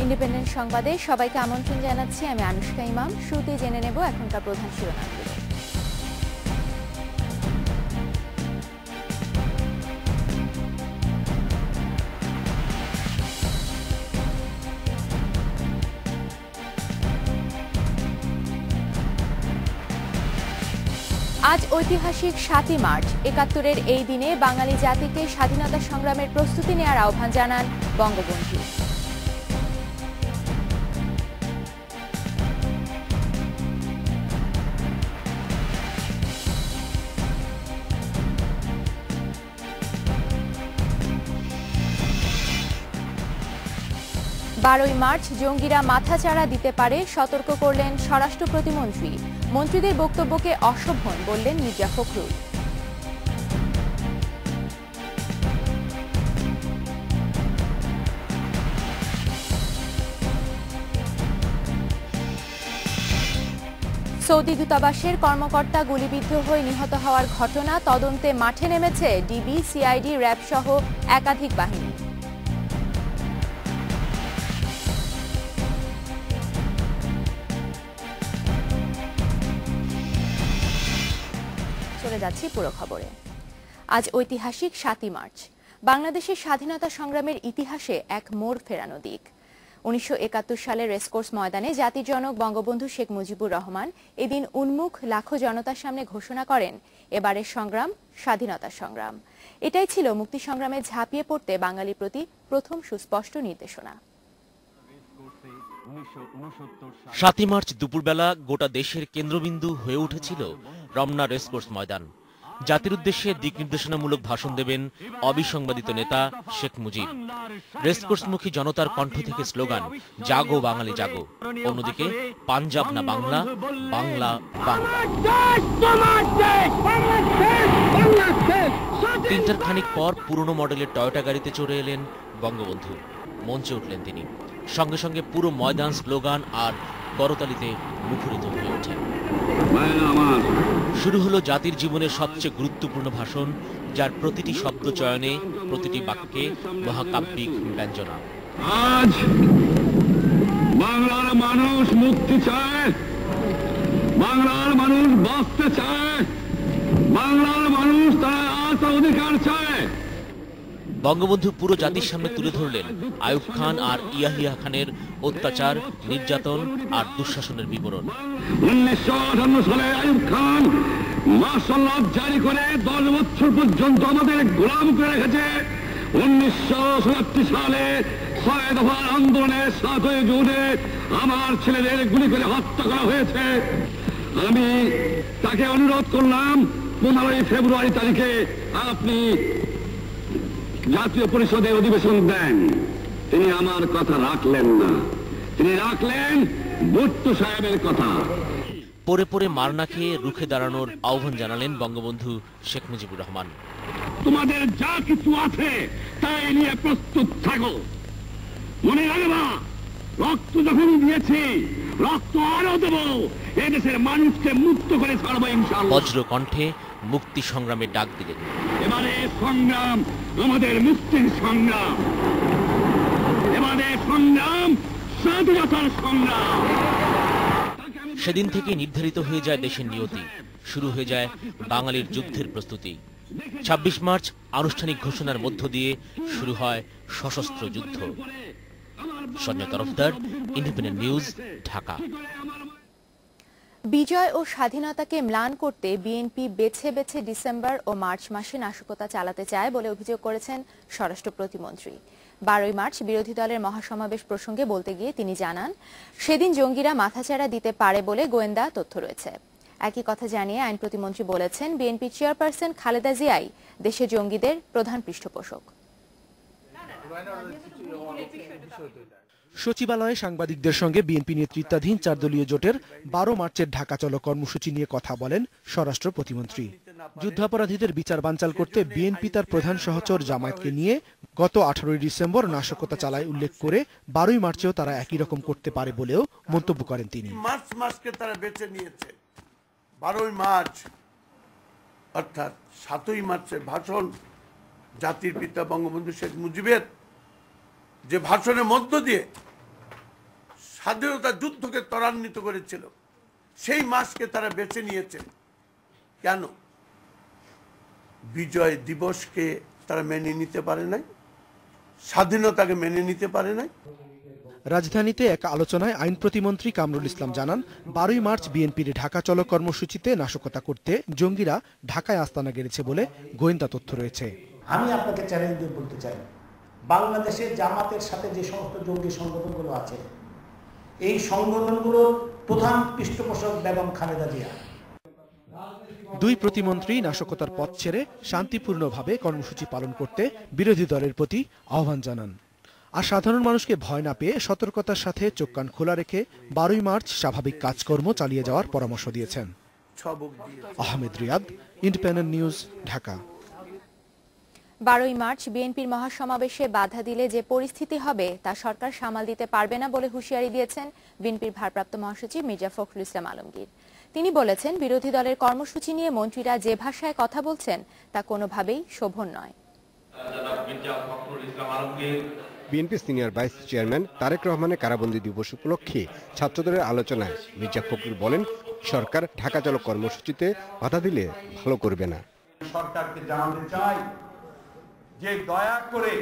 Independent সংবাদে সবাইকে আমন্ত্রণ জানাচ্ছি। আমি আনুষ্কা ইমাম। শুরুতেই জেনে নেব এখনকার প্রধান শিরোনামগুলো। আজ ঐতিহাসিক ৭ই মার্চ। ৭১-এর এই দিনে বাঙালি জাতিকে স্বাধীনতা সংগ্রামের প্রস্তুতি নেওয়ার আহ্বান জানান বঙ্গবন্ধু। বারোই মার্চ জঙ্গিরা মাথাচাড়া দিতে পারে, সতর্ক করলেন স্বরাষ্ট্র প্রতিমন্ত্রী। মন্ত্রীদের বক্তব্যকে অশোভন বললেন মির্জা ফখরুল। সৌদি দূতাবাসের কর্মকর্তা গুলিবিদ্ধ হয়ে নিহত হওয়ার ঘটনা তদন্তে মাঠে নেমেছে ডিবি, সিআইডি, র্যাব সহ একাধিক বাহিনী। চলে যাচ্ছি পুরো খবরে। আজ ঐতিহাসিক ৭ই মার্চ। বাংলাদেশের স্বাধীনতা সংগ্রামের ইতিহাসে এক মোড় ফেরানো দিক। ১৯৭১ সালে রেসকোর্স ময়দানে জাতির জনক বঙ্গবন্ধু শেখ মুজিবুর রহমান এদিন উন্মুখ লাখো জনতার সামনে ঘোষণা করেন, এবারের সংগ্রাম স্বাধীনতা সংগ্রাম। এটাই ছিল মুক্তি সংগ্রামে ঝাঁপিয়ে পড়তে বাঙালির প্রতি প্রথম সুস্পষ্ট নির্দেশনা। ৭ই মার্চ দুপুরবেলা গোটা দেশের কেন্দ্রবিন্দু হয়ে উঠেছিল রমনা রেসকোর্স ময়দান। জাতির উদ্দেশ্যে দিক নির্দেশনামূলক ভাষণ দেবেন অবিসংবাদিত নেতা শেখ মুজিব। রেসকোর্সমুখী জনতার কণ্ঠ থেকে স্লোগান, জাগো বাঙালি জাগো। অন্যদিকে পাঞ্জাব না বাংলা, বাংলা বাংলা। ৩টার খানিক পর পুরনো মডেলের টয়োটা গাড়িতে চড়ে এলেন বঙ্গবন্ধু। মঞ্চে উঠলেন তিনি। সঙ্গে সঙ্গে পুরো ময়দান স্লোগান আর করতালিতে মুখরিত হয়ে ওঠে। শুরু হলো জাতির জীবনের সবচেয়ে গুরুত্বপূর্ণ ভাষণ, যার প্রতিটি শব্দ চয়নে, প্রতিটি বাক্যে মহাকাব্যিক ব্যঞ্জনা। আজ বাংলার মানুষ মুক্তি চায়, বাংলার মানুষ বাঁচতে চায়, বাংলার মানুষ তারা আস্থা অধিকার চায়। বঙ্গবন্ধু পুরো জাতির সামনে তুলে ধরলেন আইয়ুব খান আর ইয়াহিয়া খানের অত্যাচার, নির্যাতন আর দুঃশাসনের বিবরণ। 1958 সালে আইয়ুব খান মার্শাল ল জারি করে 10 বছর পর্যন্ত আমাদের গোলাম করে রেখেছে। 1967 সালে 6 দফার আন্দোলনের 7ই জুনে আমার ছেলেদের গুলি করে হত্যা করা হয়েছে। আমি তাকে অনুরোধ করলাম 15ই ফেব্রুয়ারি তারিখে আপনি জাতীয় পরিষদের অধিবেশন দেন। তিনি আমার কথা রাখলেন না, তিনি রাখলেন ভুট্টো সাহেবের কথা। পরে পরে মার না খেয়ে রুখে দাঁড়ানোর আহ্বান জানালেন বঙ্গবন্ধু শেখ মুজিবুর রহমান। তোমাদের যা কিছু আছে তাই নিয়ে প্রস্তুত থাকো। মনে রাখবা, রক্ত যখন দিয়েছি, রক্ত আরো দেব। এদেশের মানুষকে মুক্ত করে ছাড়বো ইনশাআল্লাহ। বজ্র কণ্ঠে মুক্তি সংগ্রামের ডাক দিলেন। এবারে সংগ্রাম আমাদের মুক্তির সংগ্রাম, এবারে সংগ্রাম স্বাধীনতার সংগ্রাম। সেদিন থেকে নির্ধারিত হয়ে যায় দেশের নিয়তি, শুরু হয়ে যায় বাঙালির যুদ্ধের প্রস্তুতি। ২৬ মার্চ আনুষ্ঠানিক ঘোষণার মধ্য দিয়ে শুরু হয় সশস্ত্র যুদ্ধ। Sanjay Tarafdar, Independent News, Dhaka. বিজয় ও স্বাধীনতাকে ম্লান করতে বিএনপি বেছে বেছে ডিসেম্বর ও মার্চ মাসে নাশকতা চালাতে চায় বলে অভিযোগ করেছেন স্বরাষ্ট্র প্রতিমন্ত্রী। 12ই মার্চ বিরোধী দলের মহাসমাবেশ প্রসঙ্গে বলতে গিয়ে তিনি জানান, সেদিন জঙ্গিরা মাথাচাড়া দিতে পারে বলে গোয়েন্দা তথ্য রয়েছে। একই কথা জানিয়ে আইন প্রতিমন্ত্রী বলেছেন, বিএনপি চেয়ারপারসন খালেদা জিয়াই দেশে জঙ্গিদের প্রধান পৃষ্ঠপোষক। সচিবালয়ে সাংবাদিকদের সঙ্গে বিএনপি নেতৃত্বাধীন 4 দলীয় জোটের 12 মার্চের ঢাকা চলো কর্মসূচি নিয়ে কথা বলেন স্বরাষ্ট্র প্রতিমন্ত্রী। যুদ্ধাপরাধীদের বিচার বানচাল করতে বিএনপি তার প্রধান সহচর জামায়াতকে নিয়ে গত 18ই ডিসেম্বর নাশকতা চালায় উল্লেখ করে 12ই মার্চেও তারা একই রকম করতে পারে বলেও মন্তব্য করেন তিনি। মার্চ মাসকে তারা বেছে নিয়েছে। 12ই মার্চ অর্থাৎ 7ই মার্চের ভাষণ, জাতির পিতা বঙ্গবন্ধু শেখ মুজিবের যে ভাষণের মধ্য দিয়ে স্বাধীনতা যুদ্ধকে ত্বরান্বিত করেছিল, সেই মাসকে তারা বেছে নিয়েছে। কেন? বিজয় দিবসকে তারা মেনে নিতে পারে নাই, স্বাধীনতাকে মেনে নিতে পারে নাই। রাজধানীতে এক আলোচনায় আইন প্রতিমন্ত্রী কামরুল ইসলাম জানান, 12ই মার্চ বিএনপির ঢাকা চলো কর্মসূচিতে নাশকতা করতে জঙ্গিরা ঢাকায় আস্তানা গেড়েছে বলে গোয়েন্দা তথ্য রয়েছে। আমি আপনাকে চ্যালেঞ্জ দিয়ে বলতে চাই, বাংলাদেশের জামাতের সাথে যে সমস্ত জঙ্গি সংগঠনগুলো আছে, এই সংগঠনগুলোর প্রধান পৃষ্ঠপোষক বেগম খালেদা জিয়া। দুই প্রতিমন্ত্রী নাশকতার পথ ছেড়ে শান্তিপূর্ণভাবে কর্মসূচি পালন করতে বিরোধী দলের প্রতি আহ্বান জানান। আর সাধারণ মানুষকে ভয় না পেয়ে সতর্কতার সাথে চোখ কান খোলা রেখে 12ই মার্চ স্বাভাবিক কাজকর্ম চালিয়ে যাওয়ার পরামর্শ দিয়েছেন। Ahmed Riad, Independent News, Dhaka. 12ই মার্চ বিএনপির মহাসমাবেশে বাধা দিলে যে পরিস্থিতি হবে তা সরকার সামাল দিতে পারবে না বলে হুঁশিয়ারি দিয়েছেন বিএনপির ভারপ্রাপ্ত মহাসচিব মির্জা ফখরুল ইসলাম আলমগীর। তিনি বলেছেন, বিরোধী দলের কর্মসূচি নিয়ে মন্ত্রীরা যে ভাষায় কথা বলছেন তা কোনোভাবেই শোভন নয়। BNP senior vice chairman Tarique রহমানের কারাবন্দী দিবস উপলক্ষে ছাত্রদের আলোচনায় মির্জা ফখরুল বলেন, সরকার ঢাকা চলো কর্মসূচিতে বাধা দিলে ভালো করবে না। সরকারকে জানাতে চাই যে দয়া করে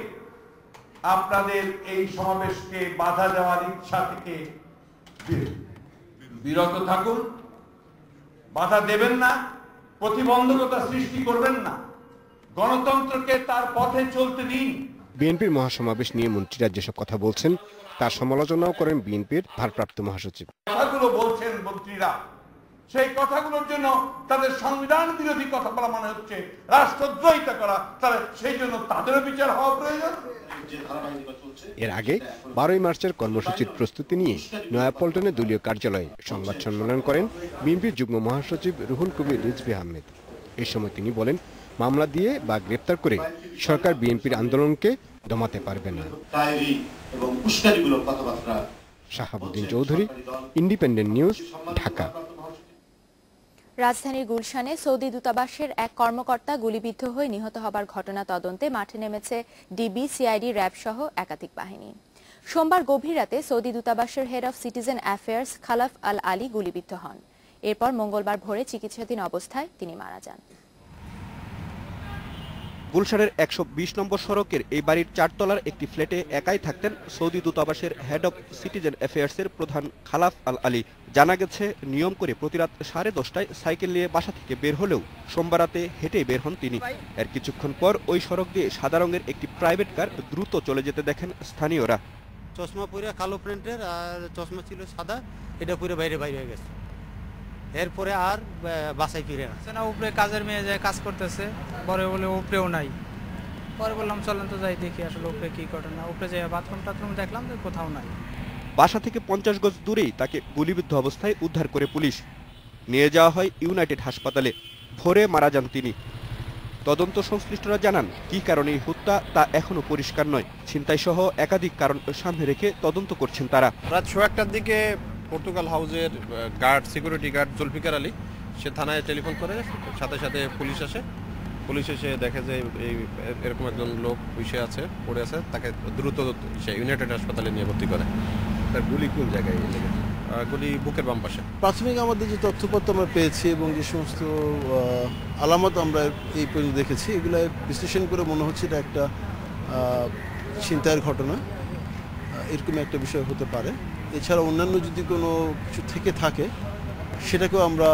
আপনাদের এই সমাবেশকে বাধা দেওয়ার ইচ্ছা থেকে বিরত থাকুন, বাধা দেবেন না, প্রতিবন্ধকতা সৃষ্টি করবেন না, গণতন্ত্রকে তার পথে চলতে দিন। বিএনপির মহাসমাবেশ নিয়ে মন্ত্রীরা যেসব কথা বলছেন তার সমালোচনাও করেন বিএনপির ভারপ্রাপ্ত মহাসচিব। কথাগুলো বলছেন মন্ত্রীরা, সেই কথাগুলোর জন্য তাদের সংবিধান বিরোধী কথা বলা মানে হচ্ছে রাষ্ট্রদ্রোহিতা করা, তাহলে সেই জন্য তাদেরও বিচার হওয়া প্রয়োজন। এর আগে 12ই মার্চের কর্মসূচির প্রস্তুতি নিয়ে নয়াপল্টনে দলীয় কার্যালয়ে সংবাদ সম্মেলন করেন বিএনপির যুগ্ম মহাসচিব রুহুল কবির রিজভী আহমেদ। এই সময় তিনি বলেন, মামলা দিয়ে বা গ্রেপ্তার করে সরকার বিএনপির আন্দোলনকে দমাতে পারবে না। Shahabuddin Chowdhury, independent News, Dhaka. রাজধানীর গুলশানে সৌদি দূতাবাসের এক কর্মকর্তা গুলিবিদ্ধ হয়ে নিহত হবার ঘটনা তদন্তে মাঠে নেমেছে ডিবি, সিআইডি, র্যাব সহ একাধিক বাহিনী। সোমবার গভীর রাতে সৌদি দূতাবাসের head of citizen affairs Khalaf Al Ali গুলিবিদ্ধ হন। এরপর মঙ্গলবার ভোরে চিকিৎসাধীন অবস্থায় তিনি মারা যান। গুলশানের 120 নম্বর সড়কের এই বাড়ির 4 তলার একটি ফ্ল্যাটে একাই থাকতেন সৌদি দূতাবাসের হেড অব সিটিজেন অ্যাফেয়ার্সের প্রধান খালাফ আল আলী। জানা গেছে, নিয়ম করে প্রতি রাত 10:30টায় সাইকেল নিয়ে বাসা থেকে বের হলেও সোমবার রাতে হেঁটেই বের হন তিনি। এর কিছুক্ষণ পর ওই সড়ক দিয়ে সাদা রঙের একটি প্রাইভেট কার দ্রুত চলে যেতে দেখেন স্থানীয়রা। চশমা পরে কালো প্রিন্টের আর চশমা ছিল সাদা, এটা পরে বাইরে হয়ে গেছে। এরপরে আর বাসায় ফিরে না। উপরে কাজের মেয়ে যায় কাজ করতেছে, পরে বলে উপরেও নাই। পরে বললাম চলেন তো যাই দেখি আসলে উপরে কি ঘটনা। উপরে যাই বাথরুম দেখলাম যে কোথাও নাই। বাসা থেকে 50 গজ দূরেই তাকে গুলিবিদ্ধ অবস্থায় উদ্ধার করে পুলিশ। নিয়ে যাওয়া হয় ইউনাইটেড হাসপাতালে। ভোরে মারা যান তিনি। তদন্ত সংশ্লিষ্টরা জানান, কি কারণে এই হত্যা তা এখনো পরিষ্কার নয়। ছিনতাই সহ একাধিক কারণ সামনে রেখে তদন্ত করছেন তারা। রাত 1টার দিকে পর্তুগাল হাউসের সিকিউরিটি গার্ড জুলফিকার আলী সে থানায় টেলিফোন করে, সাথে সাথে পুলিশ আসে। পুলিশ এসে দেখে যে এরকম একজন লোক বসে আছে, পড়ে আছে, তাকে দ্রুত সে ইউনাইটেড হাসপাতালে নিয়ে ভর্তি করে। তার গুলি কোন জায়গায় লেগেছে? গুলি বুকের বাম পাশে। প্রাথমিক আমাদের যে তথ্যপত্র আমরা পেয়েছি এবং যে সমস্ত আলামত আমরা এই পর্যন্ত দেখেছি, এগুলো বিশ্লেষণ করে মনে হচ্ছে এটা একটা ছিনতাইয়ের ঘটনা, এরকম একটা বিষয় হতে পারে। এছাড়া অন্যান্য যদি কোনো কিছু থেকে থাকে সেটাকেও আমরা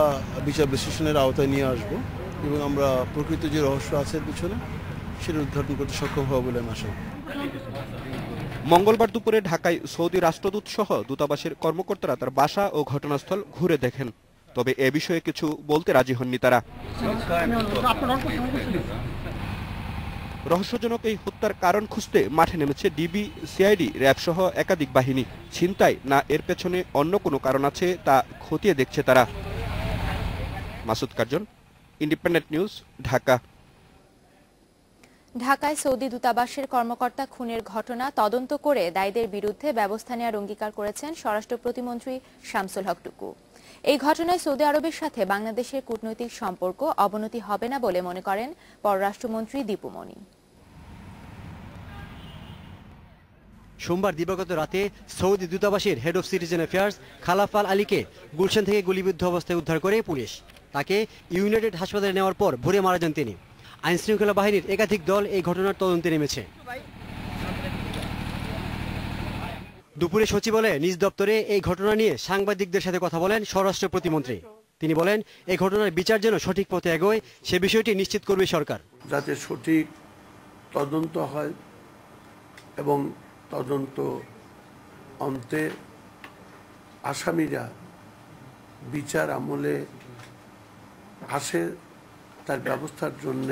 বিচার বিশ্লেষণের আওতায় নিয়ে আসব এবং আমরা প্রকৃত যে রহস্য আছে এর পিছনে সেটা উদ্ঘাটন করতে সক্ষম হব বলে আমি আশা করি। মঙ্গলবার দুপুরে ঢাকায় সৌদি রাষ্ট্রদূত সহ দূতাবাসের কর্মকর্তারা তার বাসা ও ঘটনাস্থল ঘুরে দেখেন। তবে এ বিষয়ে কিছু বলতে রাজি হননি তারা। রহস্যজনক এই হত্যার কারণ খুঁজতে মাঠে নেমেছে ডিবি, সিআইডি, র্যাব সহ একাধিক বাহিনী। ছিনতাই না এর পেছনে অন্য কোনো কারণ আছে তা খতিয়ে দেখছে তারা। Masud Curzon, independent News, Dhaka. ঢাকায় সৌদি দূতাবাসের কর্মকর্তা খুনের ঘটনা তদন্ত করে দায়ীদের বিরুদ্ধে ব্যবস্থা নেওয়ার অঙ্গীকার করেছেন স্বরাষ্ট্র প্রতিমন্ত্রী শামসুল হক টুকু। এই ঘটনায় সৌদি আরবের সাথে বাংলাদেশের কূটনৈতিক সম্পর্ক অবনতি হবে না বলে মনে করেন পররাষ্ট্রমন্ত্রী দীপু মনি। সোমবার দিবাগত রাতে সৌদি দূতাবাসের head of citizen affairs Khalaf Al আলীকে গুলশান থেকে গুলিবিদ্ধ অবস্থায় উদ্ধার করে পুলিশ। তাকে ইউনাইটেড হাসপাতালে নেওয়ার পর ভোরে মারা যান তিনি। আইনশৃঙ্খলা বাহিনীর একাধিক দল এই ঘটনার তদন্তে নেমেছে। দুপুরে সচিবালয়ে নিজ দপ্তরে এই ঘটনা নিয়ে সাংবাদিকদের সাথে কথা বলেন স্বরাষ্ট্র প্রতিমন্ত্রী। তিনি বলেন, এই ঘটনার বিচার যেন সঠিক পথে এগোয় সে বিষয়টি নিশ্চিত করবে সরকার। যাতে সঠিক তদন্ত হয় এবং তদন্ত অন্তে আসামিরা বিচার আমলে আসে, তার ব্যবস্থার জন্য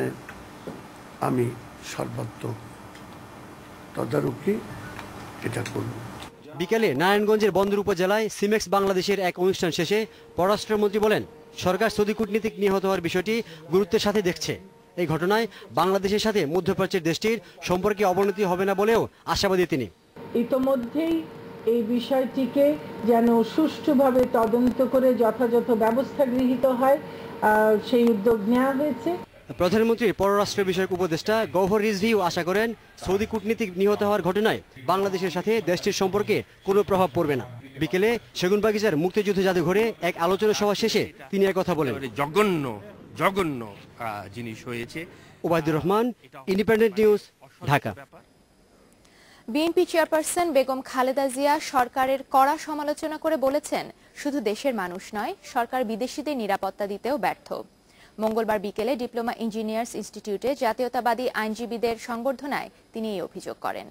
আমি সর্বাত্মক তদারকি এটা করব। বিকেলে নারায়ণগঞ্জের বন্দর উপজেলায় সিমেক্স বাংলাদেশের এক অনুষ্ঠান শেষে পররাষ্ট্রমন্ত্রী বলেন, সরকার সৌদি কূটনীতিক নিহত হওয়ার বিষয়টি গুরুত্বের সাথে দেখছে। এই ঘটনায় বাংলাদেশের সাথে মধ্যপ্রাচ্যের দেশটির সম্পর্কে অবনতি হবে না বলেও আশাবাদী তিনি। ইতোমধ্যেই এই বিষয়টিকে যেন সুষ্ঠুভাবে তদন্ত করে যথাযথ ব্যবস্থা গৃহীত হয় সেই উদ্যোগ নেওয়া হয়েছে। প্রধানমন্ত্রীর পররাষ্ট্র বিষয়ক উপদেষ্টা গওহর রিজভীও আশা করেন, সৌদি কূটনীতিক নিহত হওয়ার ঘটনায় বাংলাদেশের সাথে দেশটির সম্পর্কে কোনো প্রভাব পড়বে না। বিকেলে সেগুনবাগিচার মুক্তিযুদ্ধ জাদুঘরে এক আলোচনা সভা শেষে তিনি একথা বলেন। জঘন্য জিনিস হয়েছে। Obaidur Rahman, independent News, Dhaka. BNP chairperson Begum Khaleda Zia সরকারের কড়া সমালোচনা করে বলেছেন, শুধু দেশের মানুষ নয়, সরকার বিদেশিদের নিরাপত্তা দিতেও ব্যর্থ। মঙ্গলবার বিকেলে ডিপ্লোমা ইঞ্জিনিয়ার্স ইনস্টিটিউটে জাতীয়তাবাদী আইনজীবীদের সংবর্ধনায় তিনি এই অভিযোগ করেন।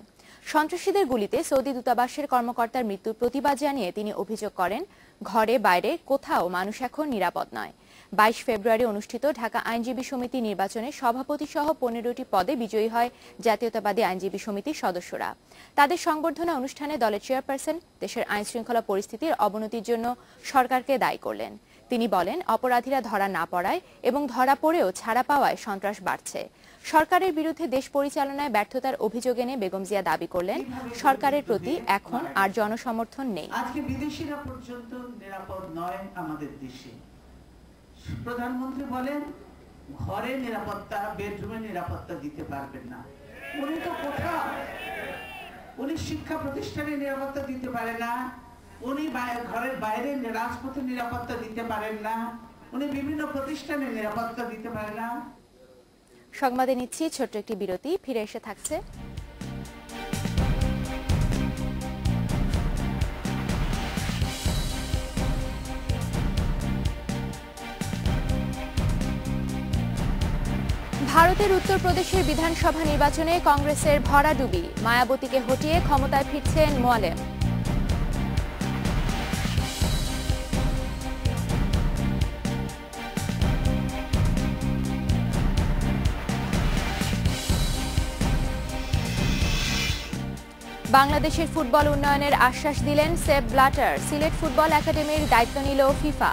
সন্ত্রাসীদের গুলিতে সৌদি দূতাবাসের কর্মকর্তার মৃত্যুর প্রতিবাদ জানিয়ে তিনি অভিযোগ করেন, ঘরে বাইরে কোথাও মানুষ এখন নিরাপদ নয়। 22 ফেব্রুয়ারি অনুষ্ঠিত ঢাকা আইনজীবী সমিতি নির্বাচনে সভাপতি সহ 15টি পদে বিজয়ী হয় জাতীয়তাবাদী আইনজীবী সমিতির সদস্যরা। তাদের সংবর্ধনা অনুষ্ঠানে দলের চেয়ারপারসন দেশের আইনশৃঙ্খলা পরিস্থিতির অবনতির জন্য সরকারকে দায়ী করলেন। তিনি বলেন, অপরাধীরা ধরা না পড়ায় এবং ধরা পড়েও ছাড়া পাওয়ায় সন্ত্রাস বাড়ছে। সরকারের বিরুদ্ধে দেশ পরিচালনায় ব্যর্থতার অভিযোগ এনে বেগম জিয়া দাবি করলেন, সরকারের প্রতি এখন আর জনসমর্থন নেই। আজকে বিদেশিরা পর্যন্ত নিরাপদ নয় আমাদের দেশে। প্রধানমন্ত্রী বলেন, ঘরে নিরাপত্তা, বেডরুমে নিরাপত্তা দিতে পারবেন না। উনি তো কোথাও, উনি শিক্ষা প্রতিষ্ঠানে নিরাপত্তা দিতে পারে না, উনি ঘরের বাইরে রাজপথে নিরাপত্তা দিতে পারেন না, উনি বিভিন্ন প্রতিষ্ঠানে নিরাপত্তা দিতে পারেন না। সংবাদে নিচ্ছি ছোট্ট একটি বিরতি, ফিরে এসে থাকছে। ভারতের উত্তরপ্রদেশের বিধানসভা নির্বাচনে কংগ্রেসের ভরাডুবি, মায়াবতীকে হটিয়ে ক্ষমতায় ফিরছেন মোয়ালেম। বাংলাদেশের ফুটবল উন্নয়নের আশ্বাস দিলেন সেপ ব্লাটার, সিলেট ফুটবল একাডেমির দায়িত্ব নিল FIFA.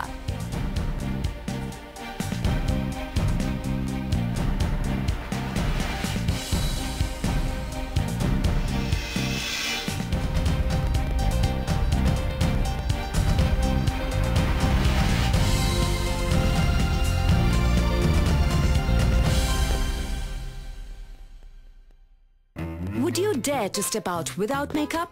Would you dare to step out without makeup?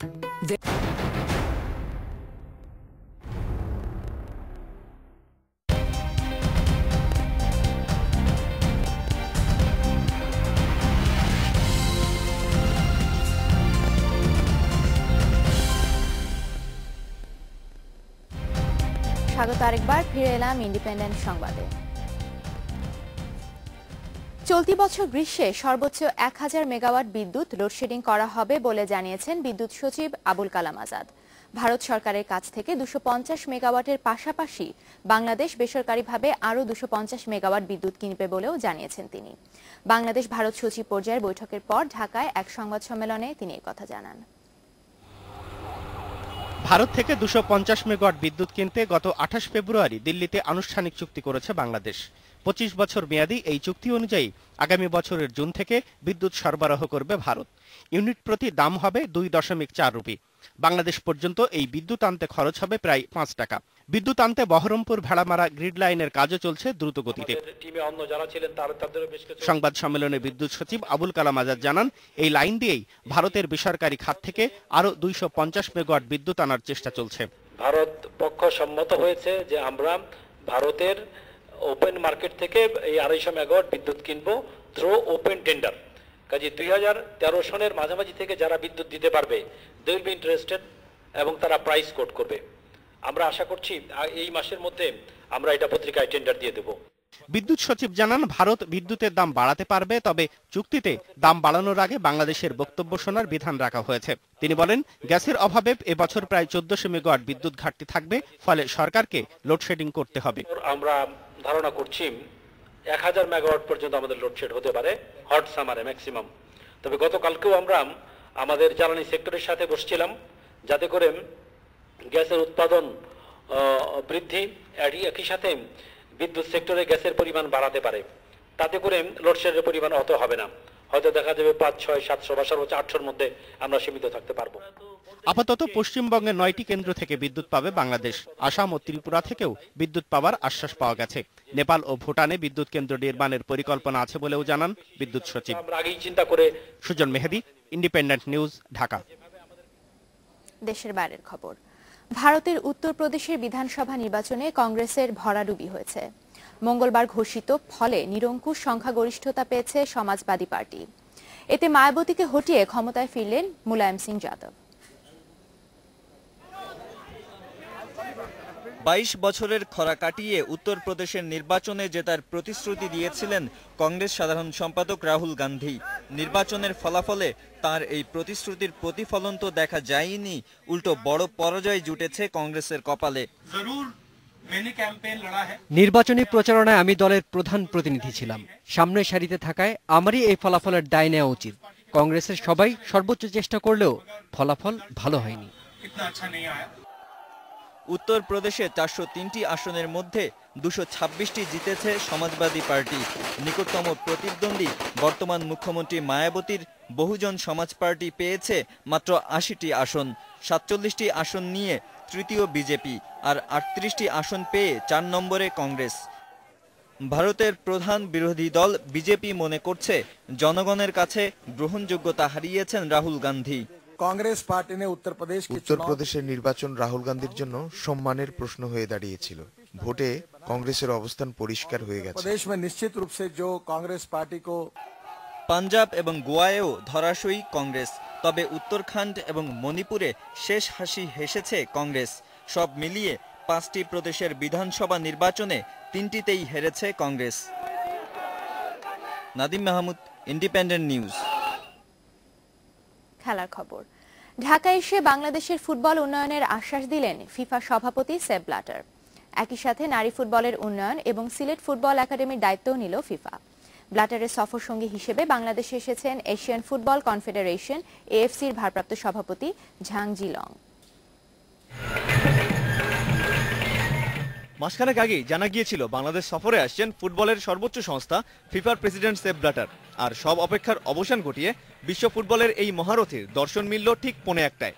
স্বাগত আরেকবার, ফিরে এলাম ইন্ডিপেন্ডেন্ট সংবাদে। চলতি বছর গ্রীষ্মে সর্বোচ্চ 1000 মেগাওয়াট বিদ্যুৎ লোডশেডিং করা হবে বলে জানিয়েছেন বিদ্যুৎ সচিব আবুল কালাম আজাদ। ভারত সরকারের কাছ থেকে 250 মেগাওয়াটের পাশাপাশি বাংলাদেশ বেসরকারিভাবে আরও 250 মেগাওয়াট বিদ্যুৎ কিনবে বলেও জানিয়েছেন তিনি। বাংলাদেশ ভারত সচিব পর্যায়ের বৈঠকের পর ঢাকায় এক সংবাদ সম্মেলনে তিনি এই কথা জানান। ভারত থেকে 250 মেগাওয়াট বিদ্যুৎ কিনতে গত 28 ফেব্রুয়ারি দিল্লিতে আনুষ্ঠানিক চুক্তি করেছে বাংলাদেশ। 25 বছর মেয়াদী এই চুক্তি অনুযায়ী আগামী বছরের জুন থেকে বিদ্যুৎ সরবরাহ করবে ভারত। ইউনিট প্রতি দাম হবে 2.4 রুপি। বাংলাদেশ পর্যন্ত এই বিদ্যুৎ আনতে খরচ হবে প্রায় 5 টাকা। বিদ্যুৎ আনতে বহরমপুর ভেড়ামারা গ্রিড লাইনের কাজও চলছে দ্রুত গতিতে। সংবাদ সম্মেলনে বিদ্যুৎ সচিব আবুল কালাম আজাদ জানান, এই লাইন দিয়েই ভারতের বেসরকারি খাত থেকে আরো 250 মেগাওয়াট বিদ্যুৎ আনার চেষ্টা চলছে। ভারত পক্ষ সম্মত হয়েছে যে আমরা ভারতের ওপেন মার্কেট থেকে এই 250 মেগাওয়াট বিদ্যুৎ কিনবো থ্রু ওপেন টেন্ডার। কাজে 2013 সনের মাঝামাঝি থেকে যারা বিদ্যুৎ দিতে পারবে দে উইল বি ইন্টারেস্টেড এবং তারা প্রাইস কোট করবে। আমরা আশা করছি এই মাসের মধ্যে আমরা এটা পত্রিকায় টেন্ডার দিয়ে দেব। বিদ্যুৎ সচিব জানান, ভারত বিদ্যুতের দাম বাড়াতে পারবে, তবে চুক্তিতে দাম বাড়ানোর আগে বাংলাদেশের বক্তব্য শোনার বিধান রাখা হয়েছে। তিনি বলেন, গ্যাসের অভাবে এবছর প্রায় 1400 মেগাওয়াট বিদ্যুৎ ঘাটতি থাকবে, ফলে সরকারকে লোডশেডিং করতে হবে। আমরা ধারণা করছি 1000 মেগাওয়াট পর্যন্ত আমাদের লোডশেড হতে পারে হট সামারে ম্যাক্সিমাম। তবে গতকালকেও আমরা আমাদের জ্বালানি সেক্টরের সাথে বসছিলাম যাতে করে গ্যাসের উৎপাদন বৃদ্ধি একই সাথে বিদ্যুৎ সেক্টরে গ্যাসের পরিমাণ বাড়াতে পারে, তাতে করে লোডশেডের পরিমাণ অত হবে না। হয়তো দেখা যাবে 5, 6, 700 বা সর্বোচ্চ 800-র মধ্যে আমরা সীমিত থাকতে পারবো। আপাতত পশ্চিমবঙ্গের 9টি কেন্দ্র থেকে বিদ্যুৎ পাবে বাংলাদেশ। আসাম ও ত্রিপুরা থেকেও বিদ্যুৎ পাওয়ার আশ্বাস পাওয়া গেছে। নেপাল ও ভুটানে বিদ্যুৎ কেন্দ্র নির্মাণের পরিকল্পনা আছে বলেও জানান বিদ্যুৎ সচিব। আমরা আগেই চিন্তা করে। সুজন মেহেদি, ইন্ডিপেন্ডেন্ট নিউজ, ঢাকা। দেশের বাইরের খবর। ভারতের উত্তরপ্রদেশের বিধানসভা নির্বাচনে কংগ্রেসের ভরাডুবি হয়েছে। মঙ্গলবার ঘোষিত ফলে নিরঙ্কুশ সংখ্যাগরিষ্ঠতা পেয়েছে সমাজবাদী পার্টি। এতে মায়াবতীকে হটিয়ে ক্ষমতায় ফিরলেন মুলায়ম সিং যাদব। 22 বছরের খরা কাটিয়ে উত্তরপ্রদেশের নির্বাচনে জেতার প্রতিশ্রুতি দিয়েছিলেন কংগ্রেস সাধারণ সম্পাদক রাহুল গান্ধী। নির্বাচনের ফলাফলে তার এই প্রতিশ্রুতির প্রতিফলন তো দেখা যায়নি, উল্টো বড় পরাজয় জুটেছে কংগ্রেসের কপালে। নির্বাচনী প্রচারণায় আমি দলের প্রধান প্রতিনিধি ছিলাম। সামনের সারিতে থাকায় আমারই এই ফলাফলের দায় নেওয়া উচিত। কংগ্রেসের সবাই সর্বোচ্চ চেষ্টা করলেও ফলাফল ভালো হয়নি। উত্তরপ্রদেশে 403টি আসনের মধ্যে 226টি জিতেছে সমাজবাদী পার্টি। নিকটতম প্রতিদ্বন্দ্বী বর্তমান মুখ্যমন্ত্রী মায়াবতীর বহুজন সমাজ পার্টি পেয়েছে মাত্র 80টি আসন। 47টি আসন নিয়ে তৃতীয় বিজেপি, আর 38টি আসন পেয়ে 4 নম্বরে কংগ্রেস। ভারতের প্রধান বিরোধী দল বিজেপি মনে করছে জনগণের কাছে গ্রহণযোগ্যতা হারিয়েছেন রাহুল গান্ধী। कांग्रेस पार्टी ने উত্তরপ্রদেশের নির্বাচন রাহুল গান্ধীর জন্য সম্মানের প্রশ্ন হয়ে দাঁড়িয়েছিল। ভোটে কংগ্রেসের অবস্থান পরিষ্কার হয়ে গেছে। प्रदेश में निश्चित रूप से जो कांग्रेस पार्टी को পাঞ্জাব এবং গোয়ায়ও ধরাশয়ী কংগ্রেস, তবে উত্তরাখণ্ড এবং মণিপুরে শেষ হাসি হেসেছে কংগ্রেস। সব মিলিয়ে 5টি প্রদেশের বিধানসভা নির্বাচনে 3টিতেই হেরেছে কংগ্রেস। Nadim Mahmud, independent news. খেলার খবর। ঢাকায় এসে বাংলাদেশের ফুটবল উন্নয়নের আশ্বাস দিলেন ফিফা সভাপতি সেপ ব্ল্যাটার। একই সাথে নারী ফুটবলের উন্নয়ন এবং সিলেট ফুটবল একাডেমির দায়িত্বও নিল ফিফা। ব্ল্যাটারের সফর সঙ্গী হিসেবে বাংলাদেশে এসেছেন এশিয়ান ফুটবল কনফেডারেশন এএফসির ভারপ্রাপ্ত সভাপতি ঝাং জিলং। মাসখানেক আগেই জানা গিয়েছিল বাংলাদেশ সফরে আসছেন ফুটবলের সর্বোচ্চ সংস্থা ফিফার প্রেসিডেন্ট সেপ ব্ল্যাটার। আর সব অপেক্ষার অবসান ঘটিয়ে বিশ্ব ফুটবলের এই মহারথীর দর্শন মিলল ঠিক 1:45টায়।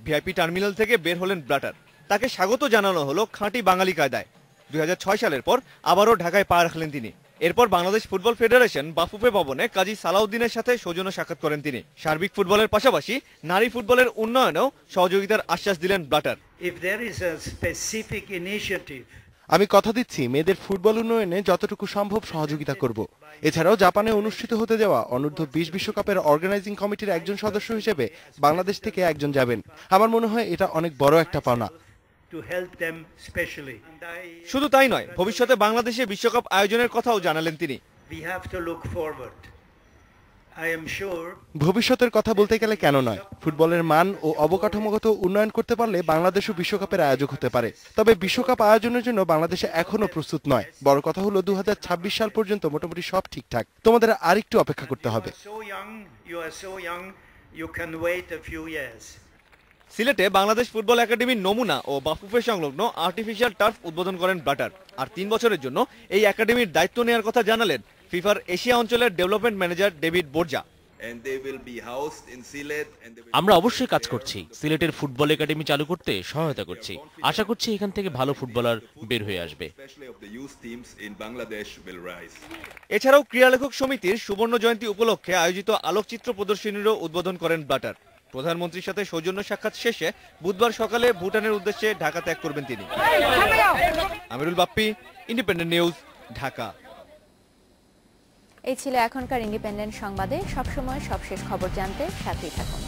ভিআইপি টার্মিনাল থেকে বের হলেন ব্ল্যাটার। তাকে স্বাগত জানানো হলো খাঁটি বাঙালি কায়দায়। 2006 সালের পর আবারও ঢাকায় পা রাখলেন তিনি। এরপর বাংলাদেশ ফুটবল ফেডারেশন বাফুফে ভবনে কাজী সালাউদ্দিনের সাথে সৌজন্য সাক্ষাৎ করেন তিনি। সার্বিক ফুটবলের পাশাপাশি নারী ফুটবলের উন্নয়নেও সহযোগিতার আশ্বাস দিলেন ব্ল্যাটার। আমি কথা দিচ্ছি মেয়েদের ফুটবল উন্নয়নে যতটুকু সম্ভব সহযোগিতা করব। এছাড়াও জাপানে অনুষ্ঠিত হতে যাওয়া অনূর্ধ্ব 20 বিশ্বকাপের অর্গানাইজিং কমিটির একজন সদস্য হিসেবে বাংলাদেশ থেকে একজন যাবেন। আমার মনে হয় এটা অনেক বড় একটা পাওনা। শুধু তাই নয়, ভবিষ্যতে বাংলাদেশে বিশ্বকাপ আয়োজনের কথাও জানালেন তিনি। ভবিষ্যতের কথা বলতে গেলে কেন নয়, ফুটবলের মান ও অবকাঠামোগত উন্নয়ন করতে পারলে বাংলাদেশও বিশ্বকাপের আয়োজক হতে পারে। তবে বিশ্বকাপ আয়োজনের জন্য বাংলাদেশে এখনো প্রস্তুত নয়। বড় কথা হলো 2026 সাল পর্যন্ত মোটামুটি সব ঠিকঠাক। তোমাদের আরেকটু অপেক্ষা করতে হবে। সিলেটে বাংলাদেশ ফুটবল একাডেমির নমুনা ও বাফুফে সংলগ্ন আর্টিফিশিয়াল টার্ফ উদ্বোধন করেন ব্ল্যাটার। আর 3 বছরের জন্য এই একাডেমির দায়িত্ব নেওয়ার কথা জানালেন ফিফার এশিয়া অঞ্চলের ডেভেলপমেন্ট ম্যানেজার ডেভিড বোর্জা। আমরা অবশ্যই কাজ করছি, সিলেটের ফুটবল একাডেমি চালু করতে সহায়তা করছি। আশা করছি এখান থেকে ভালো ফুটবলার বের হয়ে আসবে। এছাড়াও ক্রীড়া লেখক সমিতির সুবর্ণ জয়ন্তী উপলক্ষে আয়োজিত আলোকচিত্র প্রদর্শনীরও উদ্বোধন করেন ব্লাটার। প্রধানমন্ত্রীর সাথে সৌজন্য সাক্ষাৎ শেষে বুধবার সকালে ভুটানের উদ্দেশ্যে ঢাকা ত্যাগ করবেন তিনি। আমিরুল বাপ্পি, ইন্ডিপেন্ডেন্ট নিউজ, ঢাকা। এই ছিল এখনকার ইন্ডিপেন্ডেন্ট সংবাদে। সবসময় সবশেষ খবর জানতে সাথেই থাকুন।